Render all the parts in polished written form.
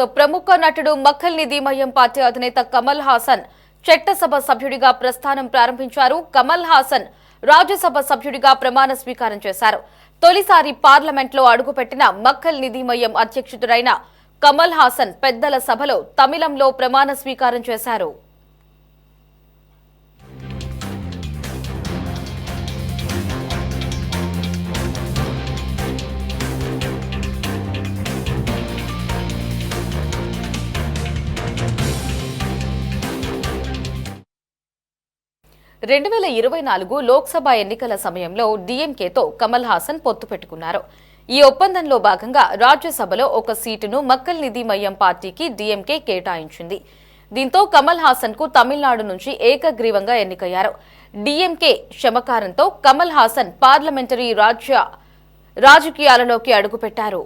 ప్రముఖ నటుడు మక్కల్ నిధి మయం పార్టీ అధినేత కమల్ హాసన్ చట్టసభ సభ్యుడిగా ప్రస్థానం ప్రారంభించారు. కమల్ హాసన్ రాజ్యసభ సభ్యుడిగా ప్రమాణ స్వీకారం చేశారు. తొలిసారి పార్లమెంట్లో అడుగుపెట్టిన మక్కల్ నిధి మయం అధ్యక్షుడైన కమల్ హాసన్ పెద్దల సభలో తమిళంలో ప్రమాణ స్వీకారం చేశారు. లోక్సభ ఎన్నికల సమయంలో డీఎంకేతో కమల్ హాసన్ పొత్తు పెట్టుకున్నారు. ఈ ఒప్పందంలో భాగంగా రాజ్యసభలో ఒక సీటును మక్కల్ నిధి మయం పార్టీకి డీఎంకే కేటాయించింది. దీంతో కమల్ హాసన్ కు తమిళనాడు నుంచి ఏకగ్రీవంగా ఎన్నికయ్యారు. డీఎంకే క్షమకారంతో కమల్ హాసన్ పార్లమెంటరీ రాజకీయాలలోకి అడుగుపెట్టారు.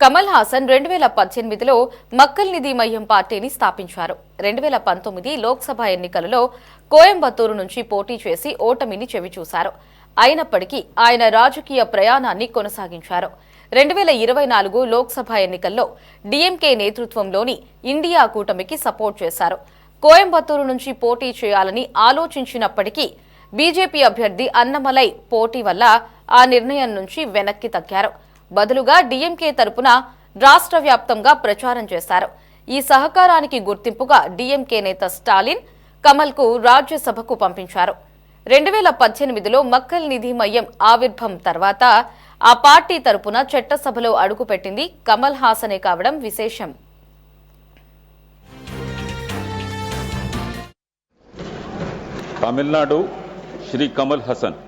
కమల్ హాసన్ 2018లో మక్కల్ నిధి మయం పార్టీని స్థాపించారు. 2019 లోక్సభ ఎన్నికలలో కోయంబత్తూరు నుంచి పోటీ చేసి ఓటమిని చవిచూశారు. అయినప్పటికీ ఆయన రాజకీయ ప్రయాణాన్ని కొనసాగించారు. 2024 లోక్సభ ఎన్నికల్లో డీఎంకే నేతృత్వంలోని ఇండియా కూటమికి సపోర్ట్ చేశారు. కోయంబత్తూరు నుంచి పోటీ చేయాలని ఆలోచించినప్పటికీ బీజేపీ అభ్యర్థి అన్నమలై పోటీ వల్ల ఆ నిర్ణయం నుంచి వెనక్కి తగ్గారు. బదులుగా డీఎంకే తరపున రాష్ట్ర వ్యాప్తంగా ప్రచారం చేశారు. ఈ సహకారానికి గుర్తింపుగా డీఎంకే నేత స్టాలిన్ కమల్ కు రాజ్యసభకు పంపించారు. 2018లో మక్కల్ నిధి మయం ఆవిర్భావం తర్వాత ఆ పార్టీ తరపున చట్టసభలో అడుగుపెట్టింది కమల్ హాసనే కావడం విశేషం. తమిళనాడు శ్రీ కమల్ హాసన్